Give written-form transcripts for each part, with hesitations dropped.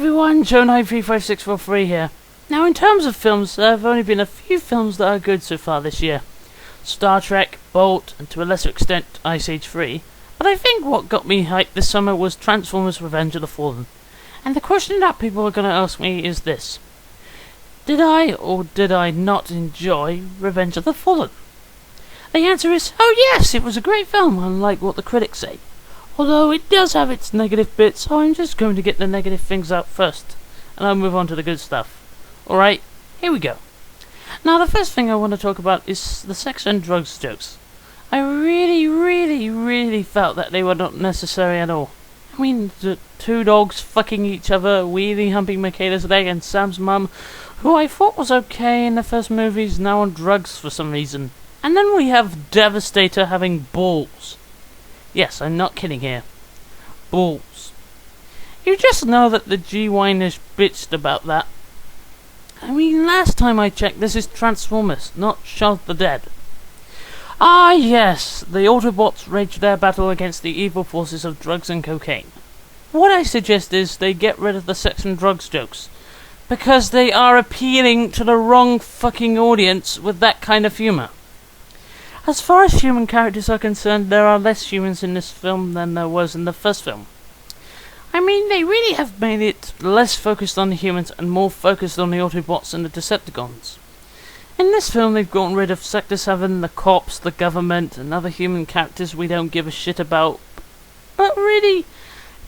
everyone, Joe9356443 here. Now in terms of films, there have only been a few films that are good so far this year. Star Trek, Bolt, and to a lesser extent Ice Age 3. But I think what got me hyped this summer was Transformers Revenge of the Fallen. And the question that people are going to ask me is this. Did I or did I not enjoy Revenge of the Fallen? The answer is, oh yes, it was a great film, unlike what the critics say. Although it does have its negative bits, so I'm just going to get the negative things out first, and I'll move on to the good stuff. Alright, here we go. Now the first thing I want to talk about is the sex and drugs jokes. I really felt that they were not necessary at all. I mean, the two dogs fucking each other, wheelie humping Michaela's leg, and Sam's mum, who I thought was okay in the first movie, is now on drugs for some reason. And then we have Devastator having balls. Yes, I'm not kidding here. Balls. You just know that the G-Winers bitched about that. I mean, last time I checked, this is Transformers, not Shaun of the Dead. Ah yes, the Autobots wage their battle against the evil forces of drugs and cocaine. What I suggest is they get rid of the sex and drugs jokes, because they are appealing to the wrong fucking audience with that kind of humour. As far as human characters are concerned, there are less humans in this film than there was in the first film. I mean, they really have made it less focused on the humans and more focused on the Autobots and the Decepticons. In this film, they've gotten rid of Sector 7, the cops, the government, and other human characters we don't give a shit about. But really,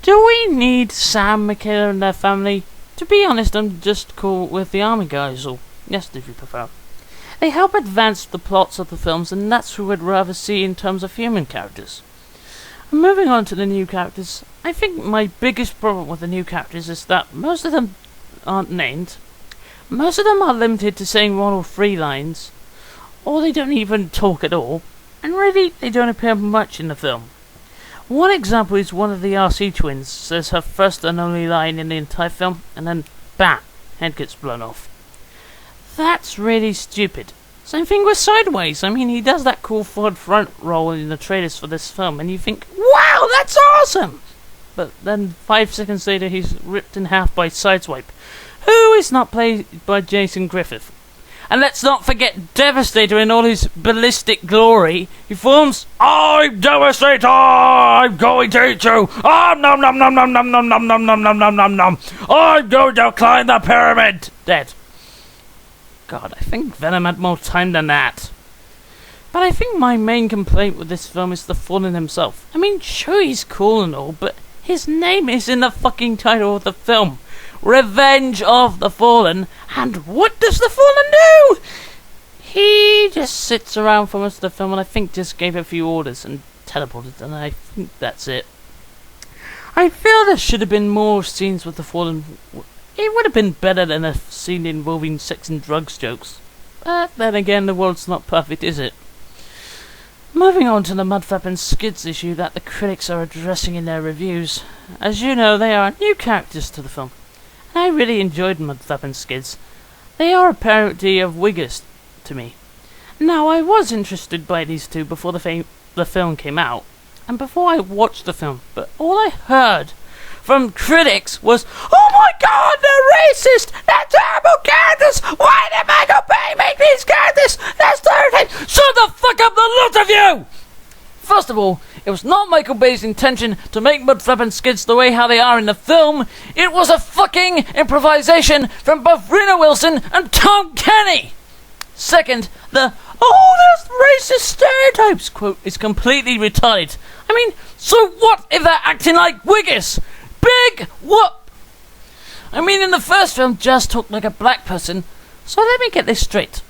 do we need Sam, Michaela, and their family? To be honest, I'm just cool with the army guys, or yes, if you prefer. They help advance the plots of the films, and that's who I'd rather see in terms of human characters. And moving on to the new characters, I think my biggest problem with the new characters is that most of them aren't named. Most of them are limited to saying one or three lines, or they don't even talk at all, and really they don't appear much in the film. One example is one of the RC twins says her first and only line in the entire film, and then BAM! Head gets blown off. That's really stupid. Same thing with Sideways. I mean, he does that cool forward front roll in the trailers for this film, and you think, wow, that's awesome! But then 5 seconds later, he's ripped in half by Sideswipe, who is not played by Jason Griffith. And let's not forget Devastator in all his ballistic glory. He forms, I'm Devastator! I'm going to eat you! Oh, nom nom nom nom nom nom nom nom nom nom nom nom nom! I'm going to climb the pyramid! Dead. God, I think Venom had more time than that. But I think my main complaint with this film is the Fallen himself. I mean, sure, he's cool and all, but his name is in the fucking title of the film. Revenge of the Fallen. And what does the Fallen do? He just sits around for most of the film and I think just gave a few orders and teleported, and I think that's it. I feel there should have been more scenes with the Fallen. It would have been better than a scene involving sex and drugs jokes. But then again, the world's not perfect, is it? Moving on to the Mudflap and Skids issue that the critics are addressing in their reviews. As you know, they are new characters to the film. And I really enjoyed Mudflap and Skids. They are a parody of Wiggers to me. Now, I was interested by these two before the film came out, and before I watched the film, but all I heard from critics was, oh my god, they're racist! They're terrible characters! Why did Michael Bay make these characters? That's terrible! Shut the fuck up, the lot of you! First of all, it was not Michael Bay's intention to make Mudflap and Skids the way how they are in the film. It was a fucking improvisation from both Rena Wilson and Tom Kenny! Second, the there's racist stereotypes quote is completely retarded. I mean, so what if they're acting like Wiggers? Big whoop! I mean, in the first film, Jazz talked like a black person, so let me get this straight.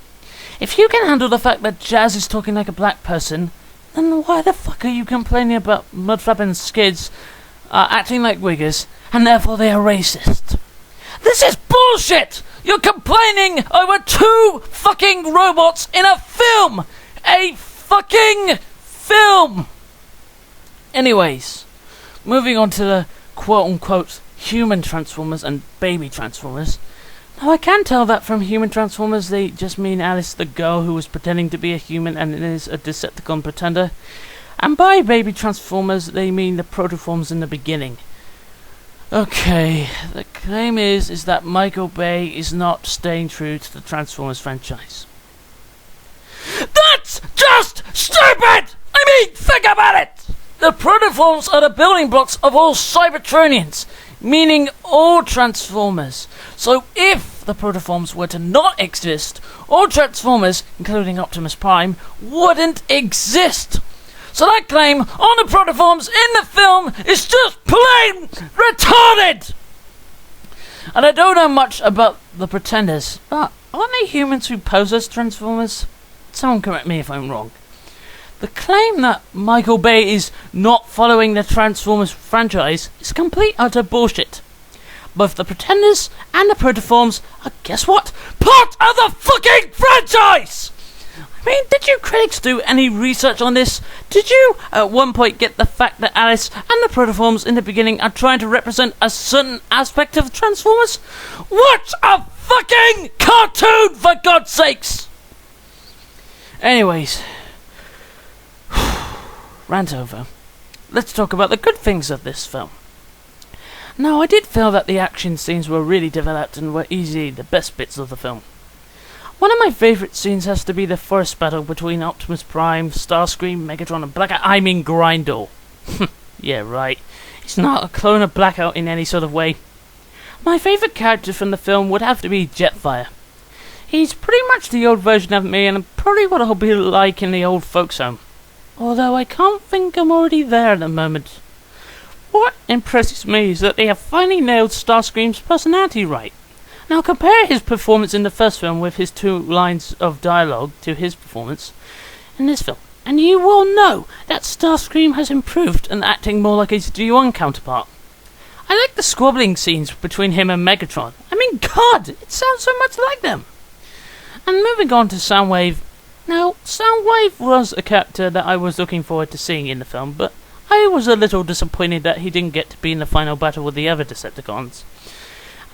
If you can handle the fact that Jazz is talking like a black person, then why the fuck are you complaining about Mudflap and Skids acting like Wiggers, and therefore they are racist? This is bullshit! You're complaining over two fucking robots in a film! A fucking film! Anyways, moving on to the quote-unquote human Transformers and baby Transformers. Now I can tell that from human Transformers they just mean Alice the girl who was pretending to be a human and is a Decepticon pretender. And by baby Transformers they mean the protoforms in the beginning. Okay, the claim is that Michael Bay is not staying true to the Transformers franchise. That's just stupid! I mean, think about it! The protoforms are the building blocks of all Cybertronians, meaning all Transformers. So if the protoforms were to not exist, all Transformers, including Optimus Prime, wouldn't exist. So that claim on the protoforms in the film is just plain retarded! And I don't know much about the Pretenders, but aren't they humans who pose as Transformers? Someone correct me if I'm wrong. The claim that Michael Bay is not following the Transformers franchise is complete utter bullshit. Both the Pretenders and the Protoforms are, guess what? Part of the fucking franchise! I mean, did you critics do any research on this? Did you, at one point, get the fact that Alice and the Protoforms in the beginning are trying to represent a certain aspect of Transformers? What a fucking cartoon, for God's sakes! Anyways, rant over. Let's talk about the good things of this film. Now, I did feel that the action scenes were really developed and were easily the best bits of the film. One of my favourite scenes has to be the forest battle between Optimus Prime, Starscream, Megatron and Blackout. I mean Grindor. Yeah, right. He's not a clone of Blackout in any sort of way. My favourite character from the film would have to be Jetfire. He's pretty much the old version of me and probably what I'll be like in the old folks home. Although I can't think I'm already there at the moment. What impresses me is that they have finally nailed Starscream's personality right. Now compare his performance in the first film with his 2 lines of dialogue to his performance in this film, and you will know that Starscream has improved and acting more like his G1 counterpart. I like the squabbling scenes between him and Megatron. I mean, God, it sounds so much like them. And moving on to Soundwave. Now, Soundwave was a character that I was looking forward to seeing in the film, but I was a little disappointed that he didn't get to be in the final battle with the other Decepticons.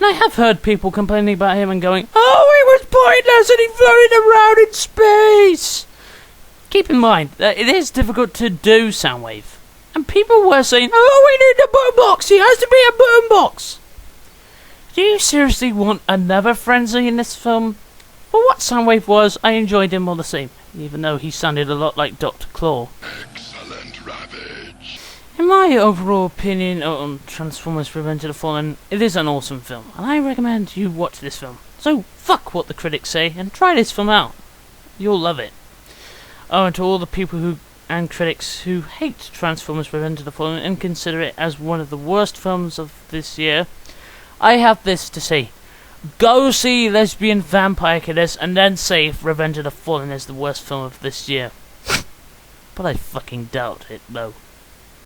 And I have heard people complaining about him and going, "Oh, he was pointless and he floated around in space!" Keep in mind that it is difficult to do Soundwave. And people were saying, "Oh, we need a boombox! He has to be a boombox!" Do you seriously want another Frenzy in this film? For what Soundwave was, I enjoyed him all the same, even though he sounded a lot like Dr. Claw. Excellent, Ravage. In my overall opinion on Transformers Revenge of the Fallen, it is an awesome film, and I recommend you watch this film. So fuck what the critics say, and try this film out. You'll love it. Oh, and to all the people and critics who hate Transformers Revenge of the Fallen and consider it as one of the worst films of this year, I have this to say. Go see Lesbian Vampire Killers and then say if Revenge of the Fallen is the worst film of this year. But I fucking doubt it, though.